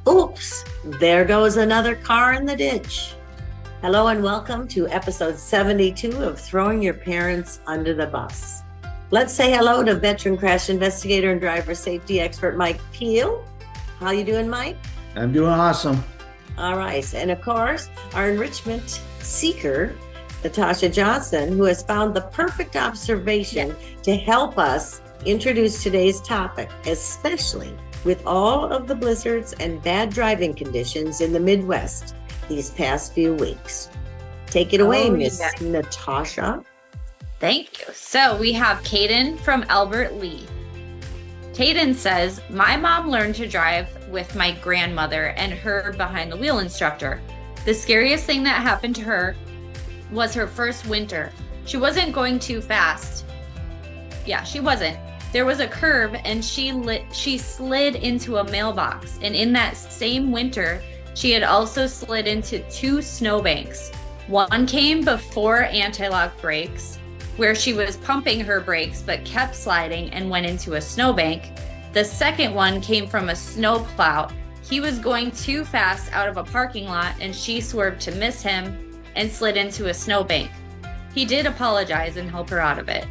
Oops, there goes another car in the ditch. Hello and welcome to episode 72 of Throwing Your Parents Under the Bus. Let's say hello to veteran crash investigator and driver safety expert Mike Pehl. How you doing, Mike? I'm doing awesome. All right. And of course, our enrichment seeker, Natasha Johnson, who has found the perfect observation to help us introduce today's topic, especially with all of the blizzards and bad driving conditions in the Midwest these past few weeks. Take it away, Miss Natasha. Thank you. So we have Caden from Albert Lee. Caden says, my mom learned to drive with my grandmother and her behind the wheel instructor. The scariest thing that happened to her was her first winter. She wasn't going too fast. Yeah, she wasn't. There was a curve and she slid into a mailbox. And in that same winter, she had also slid into 2 snowbanks. One came before anti-lock brakes, where she was pumping her brakes but kept sliding and went into a snowbank. The second one came from a snowplow. He was going too fast out of a parking lot and she swerved to miss him and slid into a snowbank. He did apologize and help her out of it,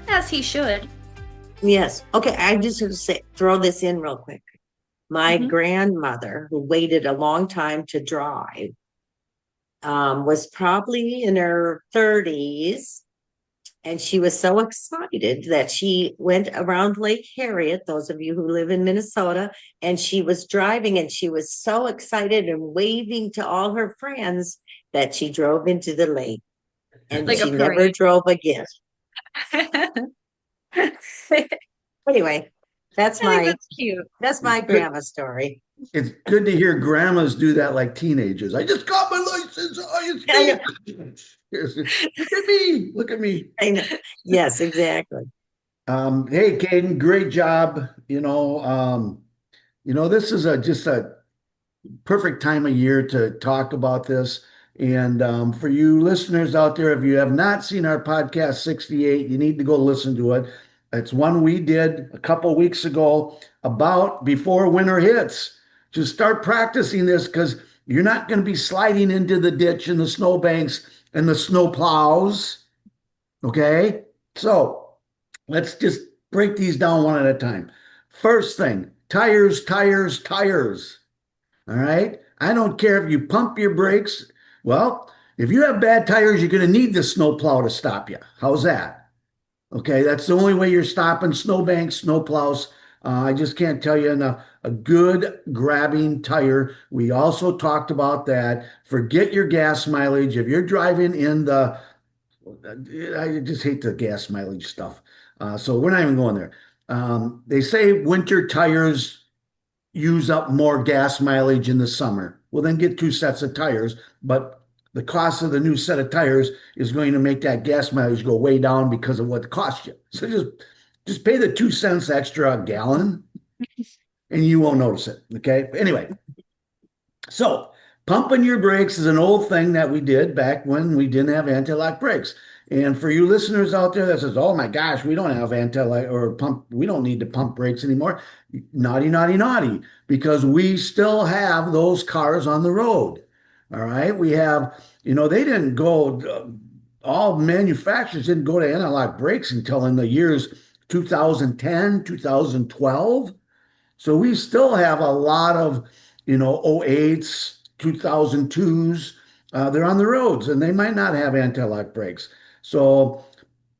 as he should. Yes. Okay. I just have to throw this in real quick. My grandmother, who waited a long time to drive, was probably in her 30s. And she was so excited that she went around Lake Harriet, those of you who live in Minnesota, and she was driving and she was so excited and waving to all her friends that she drove into the lake. And like she never drove again. Anyway, that's cute. That's my grandma story. It's good to hear grandmas do that like teenagers. I just got my license. Look at me. I know. Yes, exactly. Hey, Caden, great job. This is just a perfect time of year to talk about this. And for you listeners out there, if you have not seen our podcast 68, you need to go listen to it. It's one we did a couple weeks ago about before winter hits. Just start practicing this because you're not going to be sliding into the ditch and the snowbanks and the snow plows. Okay? So let's just break these down one at a time. First thing, tires. All right? I don't care if you pump your brakes. Well, if you have bad tires, you're going to need the snow plow to stop you. How's that? Okay, that's the only way you're stopping snowbanks, snow plows. I just can't tell you enough. A good grabbing tire. We also talked about that. Forget your gas mileage. If you're driving in I just hate the gas mileage stuff. So we're not even going there. They say winter tires use up more gas mileage in the summer. Well, then get 2 sets of tires. But the cost of the new set of tires is going to make that gas mileage go way down because of what it costs you. So just pay the 2 cents extra a gallon and you won't notice it. Okay. Anyway, so pumping your brakes is an old thing that we did back when we didn't have anti-lock brakes. And for you listeners out there that says, oh my gosh, we don't have anti-lock or pump, we don't need to pump brakes anymore. Naughty, because we still have those cars on the road. All right. We have, they didn't go, all manufacturers didn't go to anti-lock brakes until in the years 2010, 2012. So we still have a lot of, 08s, 2002s. They're on the roads and they might not have anti-lock brakes. So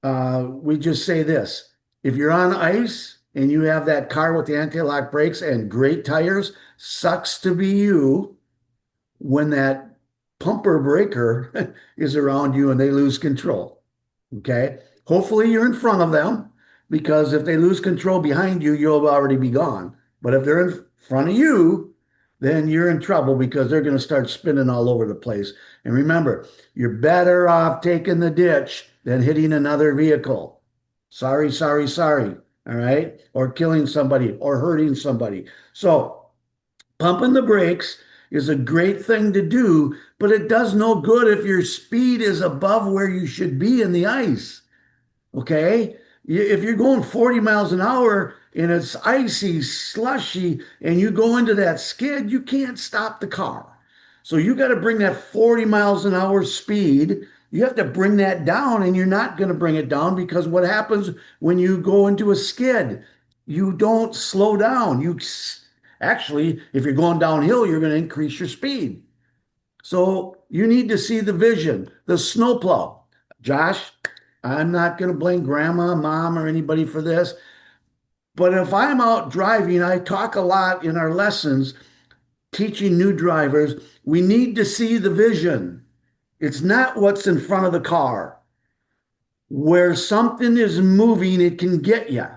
we just say this. If you're on ice and you have that car with the anti-lock brakes and great tires, sucks to be you when that pumper breaker is around you and they lose control. Okay. Hopefully you're in front of them because if they lose control behind you, you'll already be gone. But if they're in front of you, then you're in trouble because they're going to start spinning all over the place. And remember, you're better off taking the ditch than hitting another vehicle. Sorry. All right. Or killing somebody or hurting somebody. So pumping the brakes is a great thing to do, but it does no good if your speed is above where you should be in the ice. Okay? If you're going 40 miles an hour and it's icy, slushy, and you go into that skid, you can't stop the car. So you got to bring that 40 miles an hour speed. You have to bring that down, and you're not going to bring it down because what happens when you go into a skid? You don't slow down. Actually, if you're going downhill, you're going to increase your speed. So you need to see the vision, the snowplow. Josh, I'm not going to blame grandma, mom, or anybody for this. But if I'm out driving, I talk a lot in our lessons teaching new drivers, we need to see the vision. It's not what's in front of the car. Where something is moving, it can get you.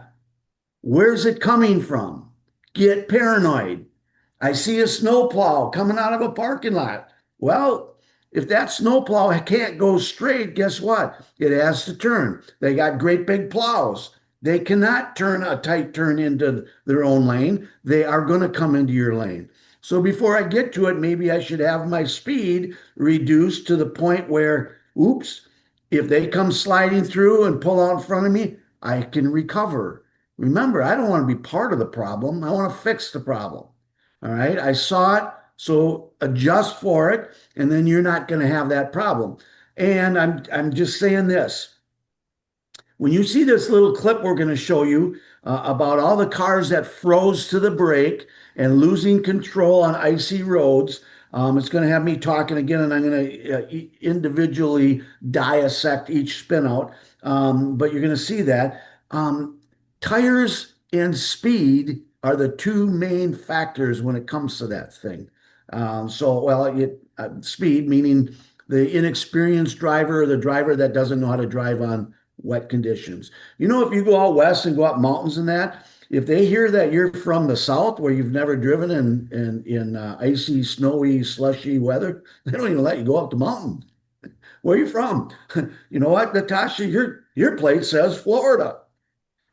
Where's it coming from? Get paranoid. I see a snowplow coming out of a parking lot. Well, if that snowplow can't go straight, guess what? It has to turn. They got great big plows. They cannot turn a tight turn into their own lane. They are going to come into your lane. So before I get to it, maybe I should have my speed reduced to the point where, oops, if they come sliding through and pull out in front of me, I can recover. Remember, I don't want to be part of the problem. I want to fix the problem. All right. I saw it. So adjust for it. And then you're not going to have that problem. And I'm just saying this. When you see this little clip we're going to show you about all the cars that froze to the brake and losing control on icy roads, it's going to have me talking again, and I'm going to individually dissect each spin out. But you're going to see that. Tires and speed are the two main factors when it comes to that thing. Speed, meaning the inexperienced driver or the driver that doesn't know how to drive on wet conditions. If you go out west and go up mountains and that, if they hear that you're from the south where you've never driven in icy, snowy, slushy weather, they don't even let you go up the mountain. Where are you from? You know what, Natasha, your plate says Florida.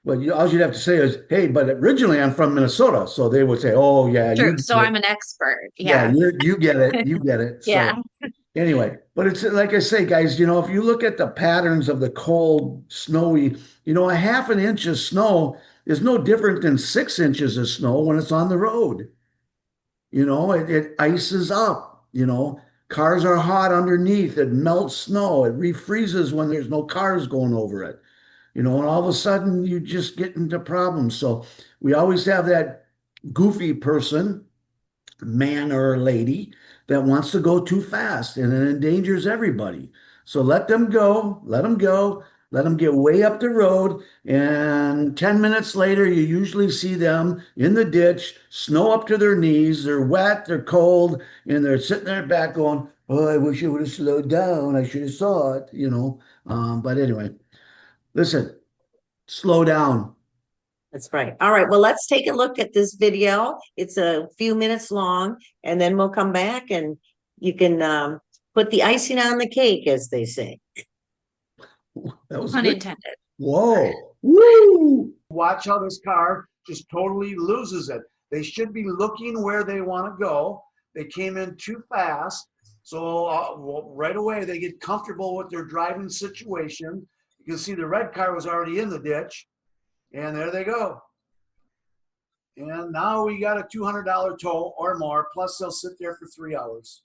Well, all you'd have to say is, hey, but originally I'm from Minnesota. So they would say, oh, yeah. True. So I'm an expert. Yeah. You get it. You get it. Yeah. So anyway, but it's like I say, guys, if you look at the patterns of the cold, snowy, a half an inch of snow is no different than 6 inches of snow when it's on the road. It ices up, cars are hot underneath. It melts snow. It refreezes when there's no cars going over it. And all of a sudden you just get into problems. So we always have that goofy person, man or lady, that wants to go too fast and it endangers everybody. So let them go, let them get way up the road. And 10 minutes later, you usually see them in the ditch, snow up to their knees. They're wet, they're cold, and they're sitting there back going, oh, I wish I would have slowed down. I should have saw it, But anyway, listen, slow down. That's right. All right. Well, let's take a look at this video. It's a few minutes long, and then we'll come back and you can put the icing on the cake, as they say. That was Pun good. intended. Whoa. Woo! Watch how this car just totally loses it. They should be looking where they want to go. They came in too fast. So right away, they get comfortable with their driving situation. You can see the red car was already in the ditch. And there they go. And now we got a $200 toll or more, plus they'll sit there for 3 hours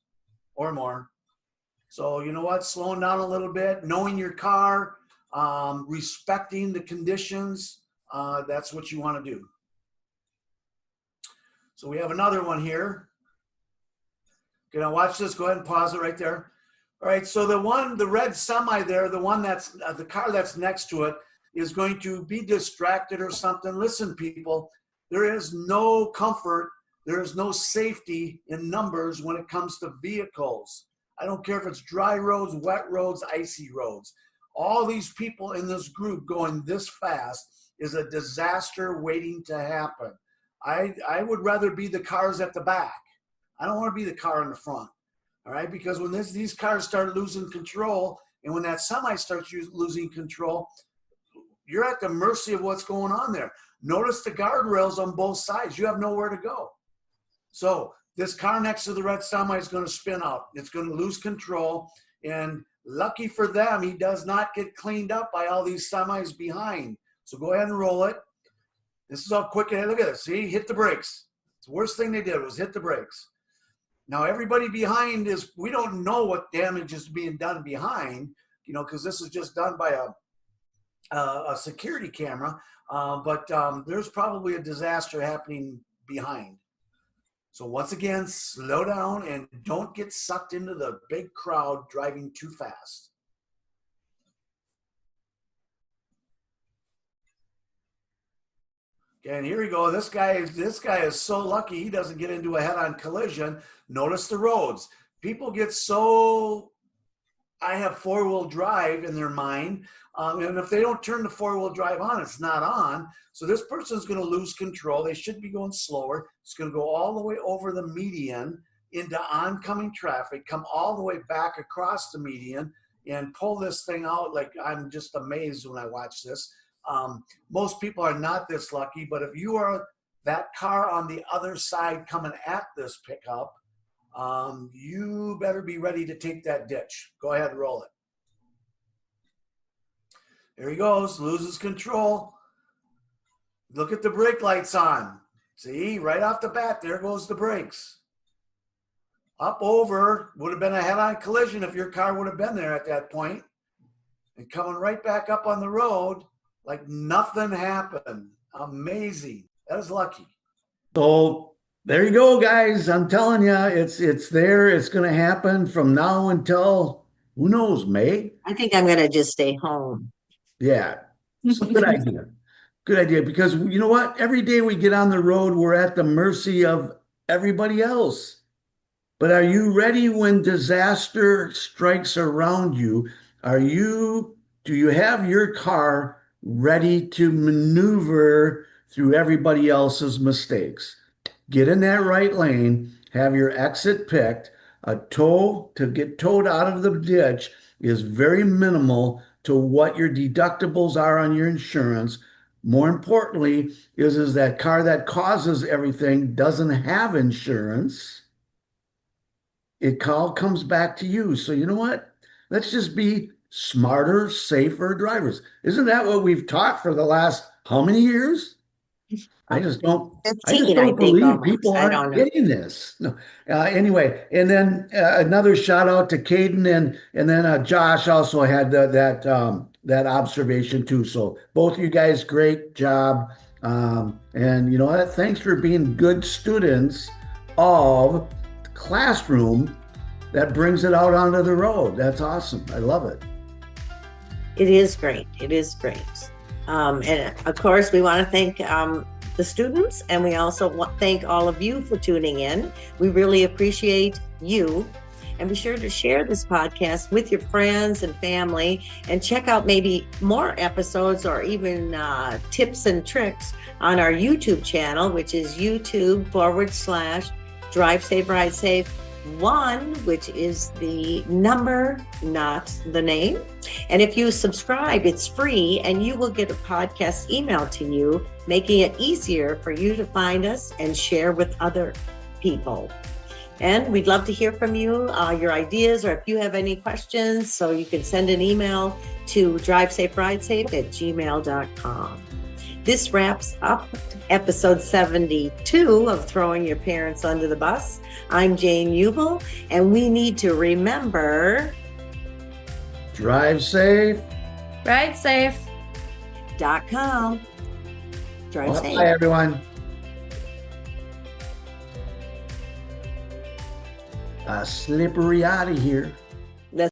or more. So you know what, slowing down a little bit, knowing your car, respecting the conditions, that's what you want to do. So we have another one here. Okay, now watch this, go ahead and pause it right there. All right, so the red semi there, the one that's, the car that's next to it, is going to be distracted or something. Listen, people, there is no comfort, there is no safety in numbers when it comes to vehicles. I don't care if it's dry roads, wet roads, icy roads. All these people in this group going this fast is a disaster waiting to happen. I would rather be the cars at the back. I don't want to be the car in the front, all right? Because when these cars start losing control, and when that semi starts losing control, you're at the mercy of what's going on there. Notice the guardrails on both sides. You have nowhere to go. So this car next to the red semi is going to spin out. It's going to lose control. And lucky for them, he does not get cleaned up by all these semis behind. So go ahead and roll it. This is how quick. Look at it. See, hit the brakes. It's the worst thing they did was hit the brakes. Now everybody behind we don't know what damage is being done behind, because this is just done by a security camera. But there's probably a disaster happening behind. So once again, slow down and don't get sucked into the big crowd driving too fast. Okay, and here we go. This guy is so lucky he doesn't get into a head-on collision. Notice the roads. People get so, I have four-wheel drive in their mind, and if they don't turn the four-wheel drive on, it's not on. So this person's going to lose control. They should be going slower. It's going to go all the way over the median into oncoming traffic, come all the way back across the median, and pull this thing out. Like, I'm just amazed when I watch this. Most people are not this lucky, but if you are that car on the other side coming at this pickup, you better be ready to take that ditch. Go ahead and roll it. There he goes, loses control. Look at the brake lights on. See, right off the bat, there goes the brakes. Up over, would have been a head-on collision if your car would have been there at that point. And coming right back up on the road, like nothing happened. Amazing. That is lucky. So there you go, guys. I'm telling you, it's there. It's going to happen from now until, who knows, May? I think I'm going to just stay home. Yeah. It's a good idea. Good idea. Because you know what? Every day we get on the road, we're at the mercy of everybody else. But are you ready when disaster strikes around you? Do you have your car ready to maneuver through everybody else's mistakes? Get in that right lane, have your exit picked. A tow to get towed out of the ditch is very minimal to what your deductibles are on your insurance. More importantly, is that car that causes everything doesn't have insurance. It all comes back to you. So you know what? Let's just be smarter, safer drivers. Isn't that what we've taught for the last how many years? I just don't believe people aren't getting this. No. Anyway, and then another shout out to Caden and then Josh also had that observation too. So both of you guys, great job. And you know what? Thanks for being good students of the classroom that brings it out onto the road. That's awesome. I love it. It is great. It is great. And of course, we want to thank the students, and we also thank all of you for tuning in. We really appreciate you. And be sure to share this podcast with your friends and family, and check out maybe more episodes or even tips and tricks on our YouTube channel, which is YouTube/Drive Safe, Ride Safe 1, which is the number, not the name. And if you subscribe, it's free, and you will get a podcast emailed to you, making it easier for you to find us and share with other people. And we'd love to hear from you, your ideas, or if you have any questions, so you can send an email to drivesaferidesafe@gmail.com. This wraps up episode 72 of Throwing Your Parents Under the Bus. I'm Jane Ubel, and we need to remember, drive safe, Ride safe. .com. Drive safe. Bye, everyone. Slippery out of here.